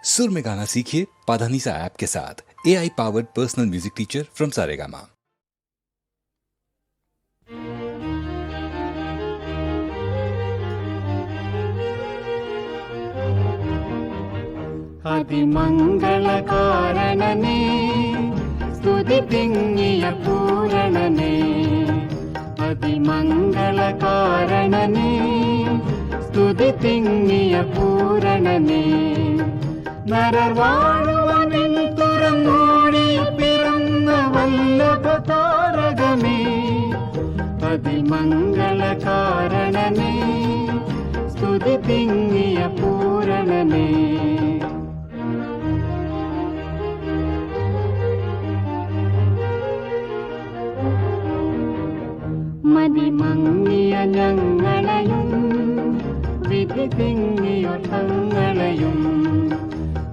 सुर में गाना सीखिए पाधानीसा ऐप के साथ। AI powered personal music teacher from Saregama. അതിമംഗളകാരണനേ സ്തുതി തിങ്ങിയ പൂരണനേ അതിമംഗളകാരണനേ സ്തുതി തിങ്ങിയ പൂരണനേ നരർ വാഴുവനിൽ തുറന്നോടി പിറന്ന വല്ലഭ താരകമേ അതിമംഗളകാരണനേ സ്തുതി തിങ്ങിയ പൂരണനേ മതിമങ്ങിയ ഞങ്ങളെയും വിധി തിങ്ങിയൊട്ടങ്ങളെയും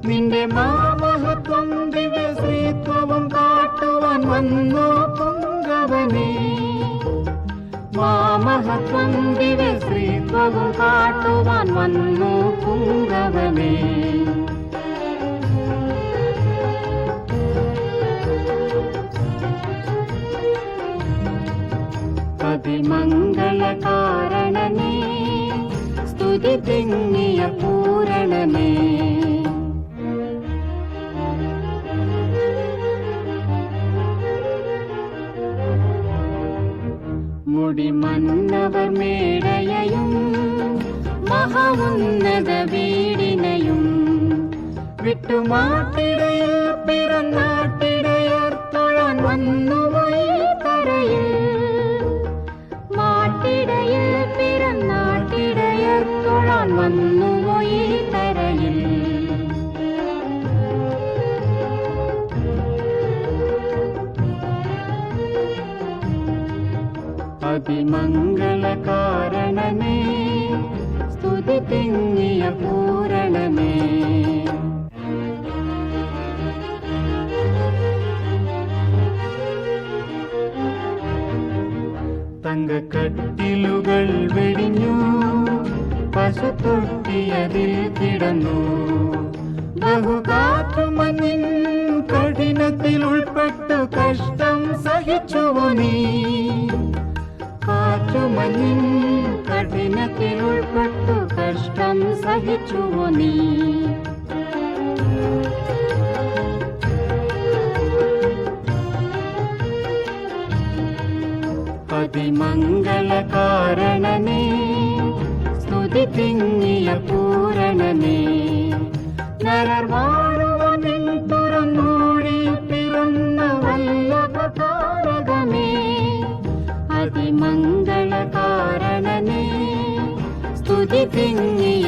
നിന്റെ മാമഹത്വം ദിവ്യശ്രീത്വവും കാട്ടുവാൻ വന്നു പൊങ്കവനേ മാമഹത്വം ദിവ്യശ്രീത്വവും കാട്ടുവാൻ വന്നു പൊങ്കവനേ അതിമംഗളകാരണനേ സ്തുതി തിങ്ങിയ പൂരണനേ മുടിമന്നവർ മേടയയും മഹോന്നത വീടിനെയും വിട്ടുമാട്ടിടയിൽ പിറന്നാട്ടിടയർ തൊഴാൻ വന്നുപോയി തരയിൽ മാട്ടിടയിൽ പിറന്നാട്ടിടയർ തൊഴാൻ വന്നുപോയി തരയിൽ അതിമംഗളകാരണനേ സ്തുതി തിങ്ങിയ പൂരണനേ തങ്കക്കട്ടിലുകൾ വെടിഞ്ഞു പശുത്തൊട്ടിയതിൽ കിടന്നു ബഹുകാറ്റുമഞ്ഞിൻ കഠിനത്തിൽ ഉൾപ്പെട്ടു കഷ്ടം സഹിച്ചുവോ നീ കാറ്റുമഞ്ഞിൻ കഠിനത്തിൽ ഉൾപ്പെട്ടു കഷ്ടം സഹിച്ചുവോ നീ അതിമംഗളകാരണനേ സ്തുതി തിങ്ങിയ പൂരണനേ നരർ വാഴുവനിൽ തുറന്നോടി പിറന്ന വല്ലഭ താരകമേ അതിമംഗളകാരണനേ സ്തുതി തിങ്ങിയ